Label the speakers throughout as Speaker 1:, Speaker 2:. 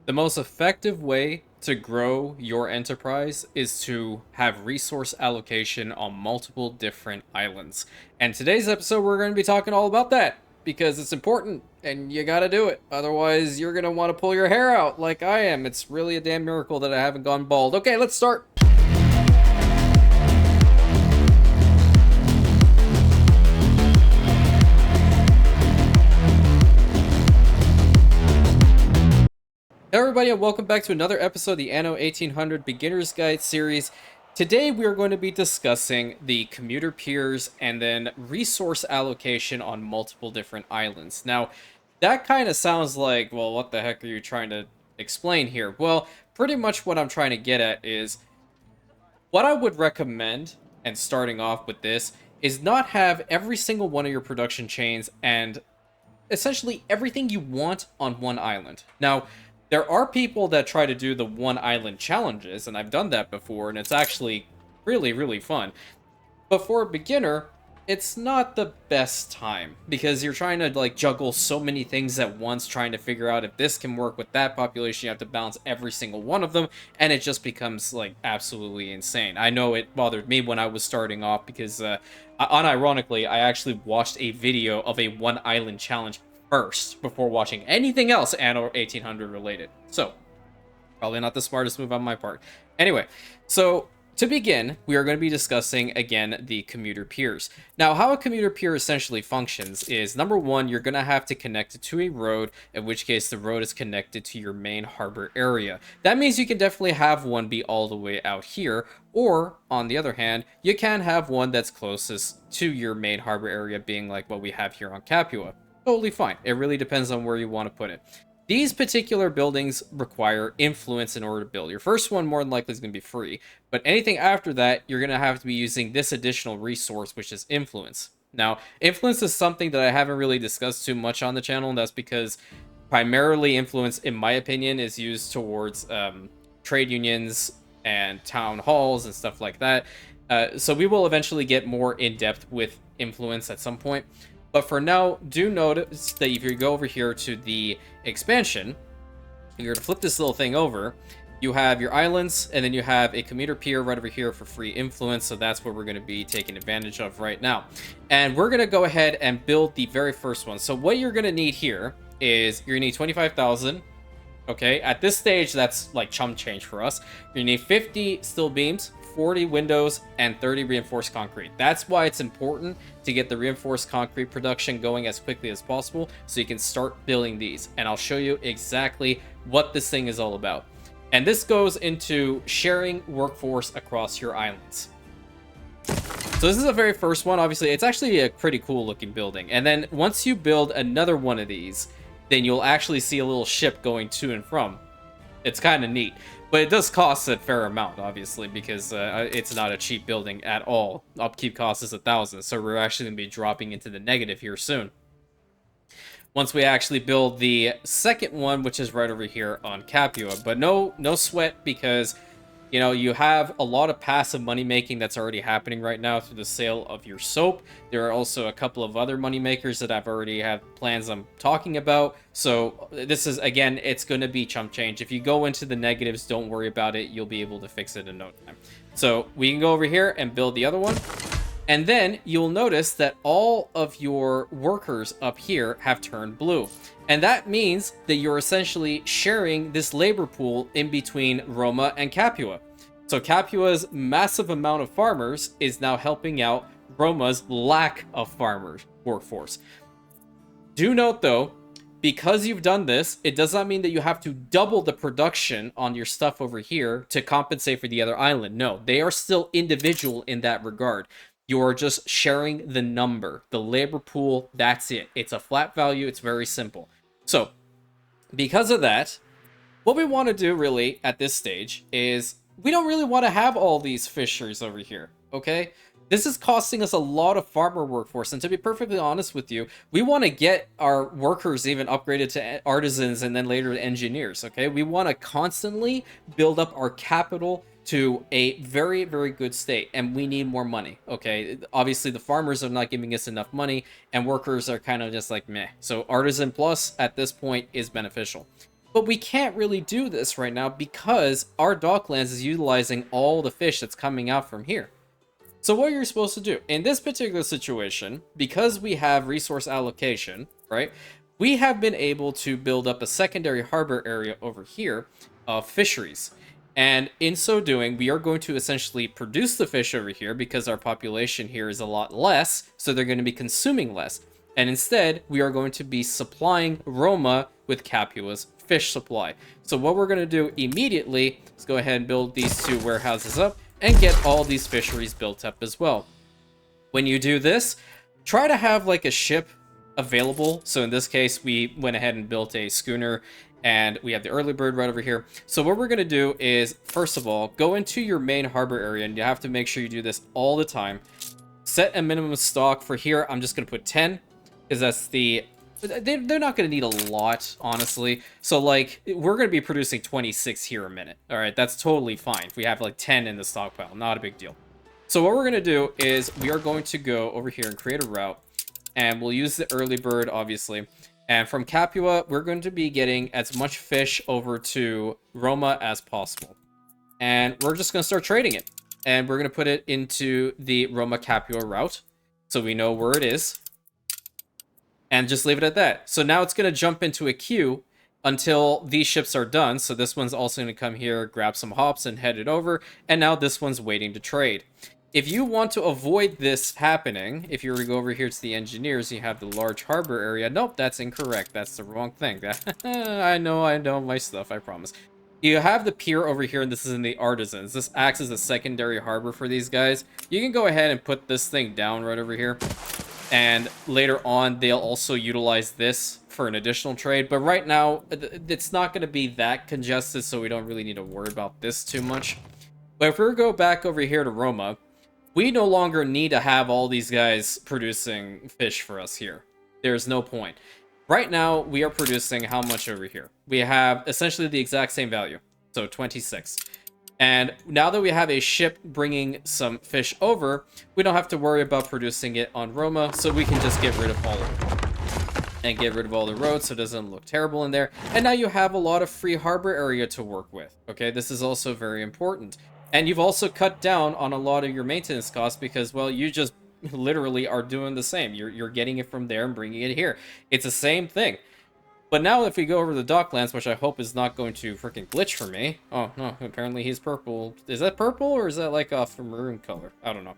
Speaker 1: The most effective way to grow your enterprise is to have resource allocation on multiple different islands. And today's episode, we're going to be talking all about that because it's important and you got to do it. Otherwise, you're going to want to pull your hair out like I am. It's really a damn miracle that I haven't gone bald. Okay, let's start. Hey everybody, and welcome back to another episode of the Anno 1800 Beginner's Guide series. Today we are going to be discussing the Commuter Piers and then resource allocation on multiple different islands. Now, that kind of sounds like, well, what the heck are you trying to explain here? Well, pretty much what I'm trying to get at is what I would recommend, and starting off with this, is not have every single one of your production chains and essentially everything you want on one island. Now, there are people that try to do the one island challenges, and I've done that before, and it's actually really, really fun. But for a beginner, it's not the best time, because you're trying to like juggle so many things at once, trying to figure out if this can work with that population. You have to balance every single one of them, and it just becomes like absolutely insane. I know it bothered me when I was starting off, because unironically, I actually watched a video of a one island challenge first before watching anything else Anno 1800 related. So, probably not the smartest move on my part. Anyway, so to begin, we are going to be discussing again the commuter piers. Now, how a commuter pier essentially functions is, number one, you're going to have to connect it to a road, in which case the road is connected to your main harbor area. That means you can definitely have one be all the way out here, or on the other hand, you can have one that's closest to your main harbor area, being like what we have here on Capua. Totally fine. It really depends on where you want to put it. These particular buildings require influence in order to build. Your first one more than likely is going to be free, but anything after that, you're going to have to be using this additional resource, which is influence. Now, influence is something that I haven't really discussed too much on the channel, and that's because primarily influence, in my opinion, is used towards trade unions and town halls and stuff like that. So we will eventually get more in-depth with influence at some point. But for now, do notice that if you go over here to the expansion, you're to flip this little thing over, you have your islands, and then you have a commuter pier right over here for free influence, so that's what we're going to be taking advantage of right now. And we're going to go ahead and build the very first one. So what you're going to need here is, you're going to need 25,000. Okay, at this stage, that's like chump change for us. You need 50 steel beams, 40 windows, and 30 reinforced concrete. That's why it's important to get the reinforced concrete production going as quickly as possible so you can start building these. And I'll show you exactly what this thing is all about. And this goes into sharing workforce across your islands. So this is the very first one. Obviously, it's actually a pretty cool looking building. And then once you build another one of these, then you'll actually see a little ship going to and from. It's kind of neat. But it does cost a fair amount, obviously, because it's not a cheap building at all. Upkeep cost is 1,000, so we're actually going to be dropping into the negative here soon. Once we actually build the second one, which is right over here on Capua. But no sweat, because you know, you have a lot of passive money making that's already happening right now through the sale of your soap. There are also a couple of other money makers that I've already have plans I'm talking about. So this is, again, it's going to be chump change. If you go into the negatives, don't worry about it. You'll be able to fix it in no time. So we can go over here and build the other one. And then you'll notice that all of your workers up here have turned blue. And that means that you're essentially sharing this labor pool in between Roma and Capua. So Capua's massive amount of farmers is now helping out Roma's lack of farmers workforce. Do note though, because you've done this, it does not mean that you have to double the production on your stuff over here to compensate for the other island. No, they are still individual in that regard. You're just sharing the number, the labor pool, that's it. It's a flat value, it's very simple. So, because of that, what we want to do really at this stage is we don't really want to have all these fishers over here, okay? This is costing us a lot of farmer workforce, and to be perfectly honest with you, we want to get our workers even upgraded to artisans and then later to engineers, okay? We want to constantly build up our capital to a very, very good state, and we need more money, okay? Obviously, the farmers are not giving us enough money, and workers are kind of just like meh. So Artisan Plus at this point is beneficial. But we can't really do this right now because our docklands is utilizing all the fish that's coming out from here. So what you're supposed to do in this particular situation, because we have resource allocation, right? We have been able to build up a secondary harbor area over here of fisheries. And in so doing, we are going to essentially produce the fish over here because our population here is a lot less, so they're going to be consuming less. And instead, we are going to be supplying Roma with Capua's fish supply. So what we're going to do immediately is go ahead and build these two warehouses up and get all these fisheries built up as well. When you do this, try to have like a ship available. So in this case, we went ahead and built a schooner and we have the early bird right over here. So what we're going to do is, first of all, go into your main harbor area, and you have to make sure you do this all the time. Set a minimum stock for here. I'm just going to put 10 because that's the... They're not going to need a lot, honestly. So, like, we're going to be producing 26 here a minute. All right, that's totally fine. If we have, like, 10 in the stockpile, not a big deal. So what we're going to do is we are going to go over here and create a route. And we'll use the early bird, obviously. And from Capua, we're going to be getting as much fish over to Roma as possible. And we're just going to start trading it. And we're going to put it into the Roma Capua route, so we know where it is. And just leave it at that. So now it's going to jump into a queue until these ships are done. So this one's also going to come here, grab some hops, and head it over. And now this one's waiting to trade. If you want to avoid this happening, if you were to go over here to the engineers, you have the large harbor area. Nope, that's incorrect. That's the wrong thing. I know my stuff, I promise. You have the pier over here, and this is in the artisans. This acts as a secondary harbor for these guys. You can go ahead and put this thing down right over here. And later on, they'll also utilize this for an additional trade. But right now, it's not going to be that congested, so we don't really need to worry about this too much. But if we go back over here to Roma, we no longer need to have all these guys producing fish for us here. There's no point. Right now, we are producing how much over here? We have essentially the exact same value. So 26. And now that we have a ship bringing some fish over, we don't have to worry about producing it on Roma, so we can just get rid of all of it. And get rid of all the roads so it doesn't look terrible in there. And now you have a lot of free harbor area to work with. Okay, this is also very important. And you've also cut down on a lot of your maintenance costs because, well, you just literally are doing the same. You're getting it from there and bringing it here. It's the same thing. But now if we go over to the docklands, which I hope is not going to freaking glitch for me. Oh, no, apparently he's purple. Is that purple or is that like a maroon color? I don't know.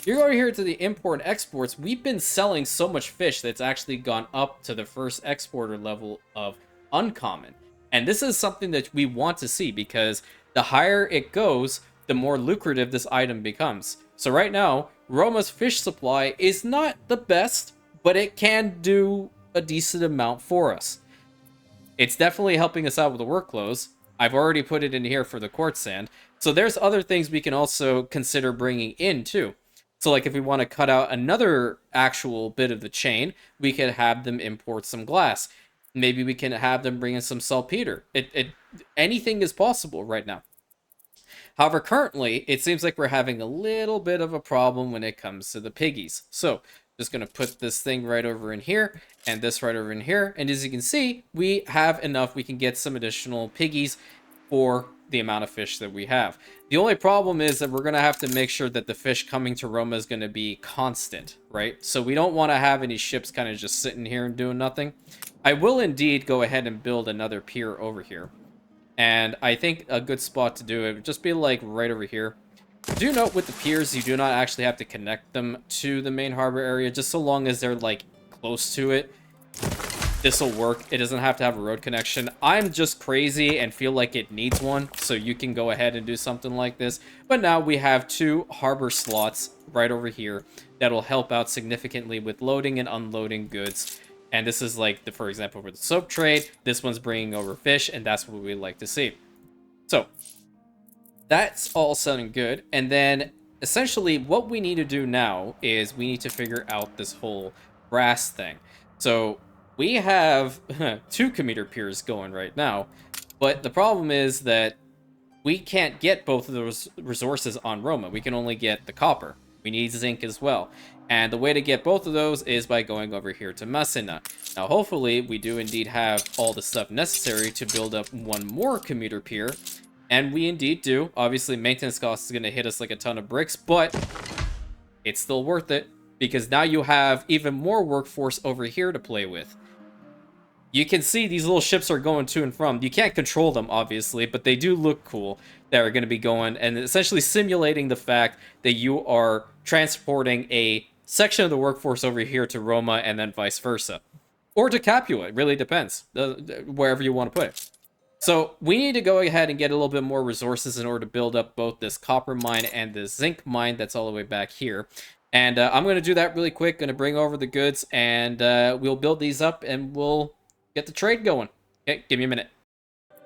Speaker 1: You go over here to the import and exports. We've been selling so much fish that's actually gone up to the first exporter level of uncommon. And this is something that we want to see because the higher it goes, the more lucrative this item becomes. So right now, Roma's fish supply is not the best, but it can do a decent amount for us. It's definitely helping us out with the workflows. I've already put it in here for the quartz sand. So there's other things we can also consider bringing in too. So like if we want to cut out another actual bit of the chain, we could have them import some glass. Maybe we can have them bring in some saltpeter. Anything is possible right now. However, currently, it seems like we're having a little bit of a problem when it comes to the piggies. So, just going to put this thing right over in here, and this right over in here. And as you can see, we have enough. We can get some additional piggies for the amount of fish that we have. The only problem is that we're going to have to make sure that the fish coming to Roma is going to be constant, right? So we don't want to have any ships kind of just sitting here and doing nothing. I will indeed go ahead and build another pier over here. And I think a good spot to do it would just be like right over here. Do note with the piers, you do not actually have to connect them to the main harbor area, just so long as they're like close to it. This will work. It doesn't have to have a road connection. I'm just crazy and feel like it needs one, so you can go ahead and do something like this. But now we have 2 harbor slots right over here that'll help out significantly with loading and unloading goods. And this is like, for example, for the soap trade, this one's bringing over fish, and that's what we like to see. So, that's all sounding good. And then, essentially, what we need to do now is we need to figure out this whole brass thing. So, we have 2 commuter piers going right now, but the problem is that we can't get both of those resources on Roma. We can only get the copper. We need zinc as well. And the way to get both of those is by going over here to Masina. Now, hopefully, we do indeed have all the stuff necessary to build up one more commuter pier. And we indeed do. Obviously, maintenance cost is going to hit us like a ton of bricks, but it's still worth it because now you have even more workforce over here to play with. You can see these little ships are going to and from. You can't control them, obviously, but they do look cool. That are going to be going and essentially simulating the fact that you are transporting a section of the workforce over here to Roma and then vice versa. Or to Capua, it really depends, wherever you want to put it. So we need to go ahead and get a little bit more resources in order to build up both this copper mine and this zinc mine that's all the way back here. And I'm going to do that really quick, going to bring over the goods, and we'll build these up and we'll get the trade going. Okay, give me a minute.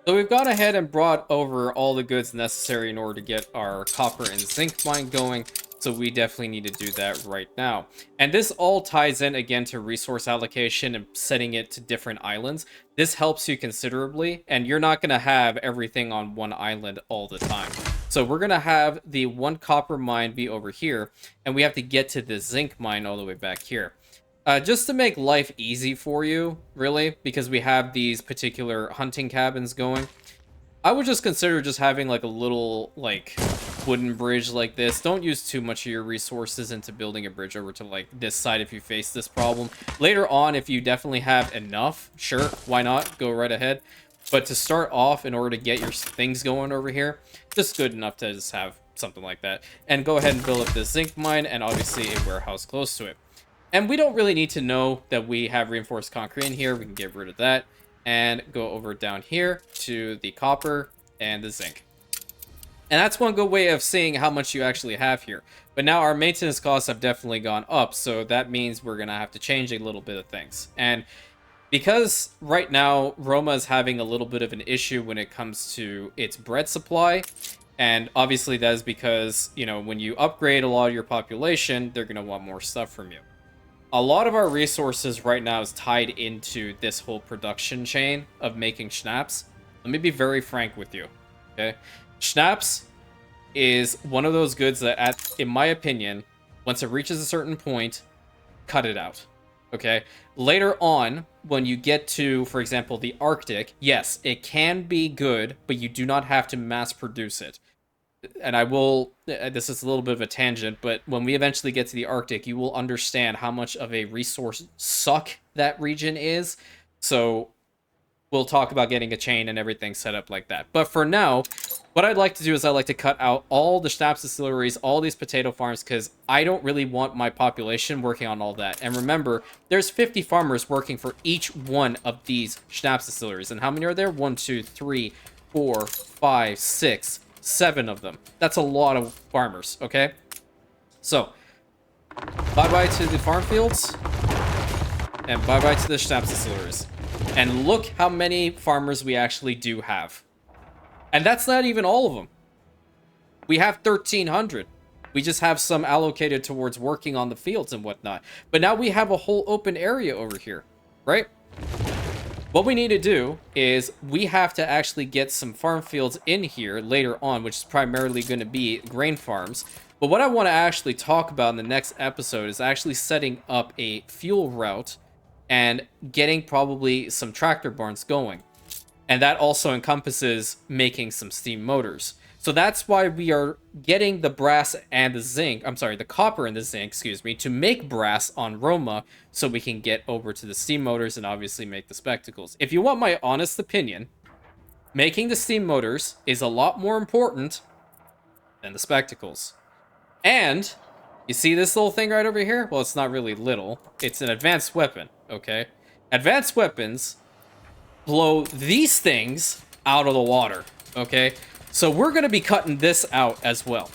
Speaker 1: So we've gone ahead and brought over all the goods necessary in order to get our copper and zinc mine going. So we definitely need to do that right now. And this all ties in again to resource allocation and setting it to different islands. This helps you considerably, and you're not going to have everything on one island all the time. So we're going to have the one copper mine be over here, and we have to get to the zinc mine all the way back here. Just to make life easy for you, really, because we have these particular hunting cabins going, I would just consider just having like a little like wooden bridge like this. Don't use too much of your resources into building a bridge over to like this side if you face this problem. Later on, if you definitely have enough, sure, why not? Go right ahead. But to start off, in order to get your things going over here, just good enough to just have something like that. And go ahead and build up the zinc mine and obviously a warehouse close to it. And we don't really need to know that we have reinforced concrete in here. We can get rid of that and go over down here to the copper and the zinc. And that's one good way of seeing how much you actually have here. But now our maintenance costs have definitely gone up, so that means we're going to have to change a little bit of things. And because right now Roma is having a little bit of an issue when it comes to its bread supply, and obviously that is because, you know, when you upgrade a lot of your population, they're going to want more stuff from you. A lot of our resources right now is tied into this whole production chain of making schnapps. Let me be very frank with you, okay? Schnapps is one of those goods that, in my opinion, once it reaches a certain point, cut it out, okay? Later on, when you get to, for example, the Arctic, yes, it can be good, but you do not have to mass produce it. And I will, this is a little bit of a tangent, but when we eventually get to the Arctic, you will understand how much of a resource suck that region is. So we'll talk about getting a chain and everything set up like that. But for now, what I'd like to do is I'd like to cut out all the schnapps distilleries, all these potato farms, because I don't really want my population working on all that. And remember, there's 50 farmers working for each one of these schnapps distilleries. And how many are there? 1, 2, 3, 4, 5, 6, 7 of them. That's a lot of farmers, okay? So, bye-bye to the farm fields, and bye-bye to the schnapps distilleries. And look how many farmers we actually do have. And that's not even all of them. We have 1,300. We just have some allocated towards working on the fields and whatnot. But now we have a whole open area over here, right? What we need to do is we have to actually get some farm fields in here later on, which is primarily going to be grain farms. But what I want to actually talk about in the next episode is actually setting up a fuel route and getting probably some tractor barns going. And that also encompasses making some steam motors. So that's why we are getting the brass and the zinc, I'm sorry, the copper and the zinc, excuse me, to make brass on Roma so we can get over to the steam motors and obviously make the spectacles. If you want my honest opinion, making the steam motors is a lot more important than the spectacles. And you see this little thing right over here? Well, it's not really little. It's an advanced weapon, okay? Advanced weapons blow these things out of the water, okay? So we're going to be cutting this out as well.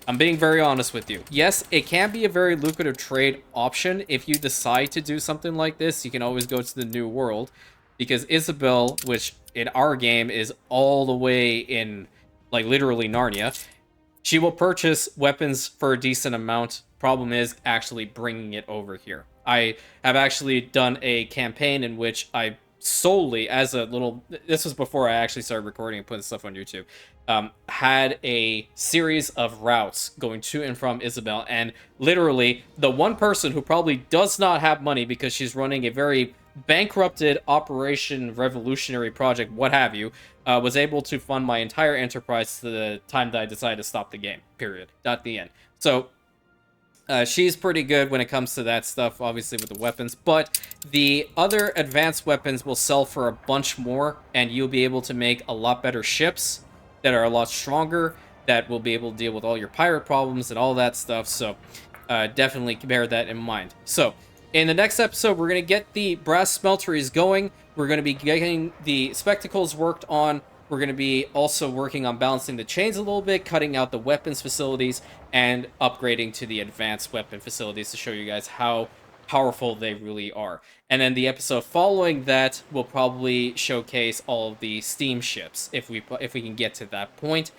Speaker 1: I'm being very honest with you. Yes, it can be a very lucrative trade option. If you decide to do something like this, you can always go to the New World. Because Isabel, which in our game is all the way in, like, literally Narnia, she will purchase weapons for a decent amount. Problem is actually bringing it over here. I have actually done a campaign in which I solely as a little, this was before I actually started recording and putting stuff on YouTube, had a series of routes going to and from Isabel, and literally the one person who probably does not have money because she's running a very bankrupted operation, revolutionary project, what have you, was able to fund my entire enterprise to the time that I decided to stop the game, period, at the end. So she's pretty good when it comes to that stuff, obviously with the weapons, but the other advanced weapons will sell for a bunch more, and you'll be able to make a lot better ships that are a lot stronger, that will be able to deal with all your pirate problems and all that stuff, so definitely bear that in mind. So, in the next episode, we're going to get the brass smelteries going, we're going to be getting the spectacles worked on, we're going to be also working on balancing the chains a little bit, cutting out the weapons facilities, and upgrading to the advanced weapon facilities to show you guys how powerful they really are. And then the episode following that will probably showcase all of the steamships, if we can get to that point.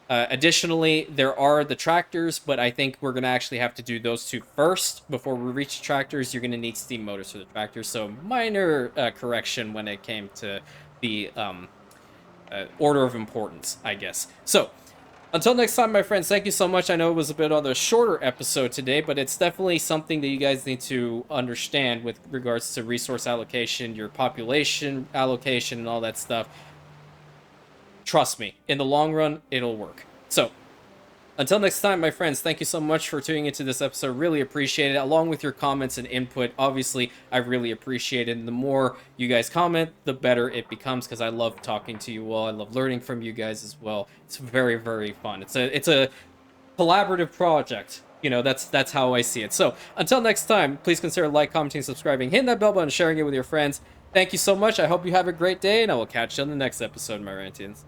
Speaker 1: Additionally, there are the tractors, but I think we're going to actually have to do those two first. Before we reach the tractors, you're going to need steam motors for the tractors, so minor correction when it came to the order of importance, I guess. So, until next time, my friends, thank you so much. I know it was a bit on the shorter episode today, but it's definitely something that you guys need to understand with regards to resource allocation, your population allocation, and all that stuff. Trust me, in the long run, it'll work. So, until next time, my friends, thank you so much for tuning into this episode. Really appreciate it, along with your comments and input. Obviously, I really appreciate it. And the more you guys comment, the better it becomes, because I love talking to you all. I love learning from you guys as well. It's very, very fun. It's a collaborative project. You know, that's how I see it. So, until next time, please consider like, commenting, subscribing, hitting that bell button, sharing it with your friends. Thank you so much. I hope you have a great day, and I will catch you on the next episode, my Rantians.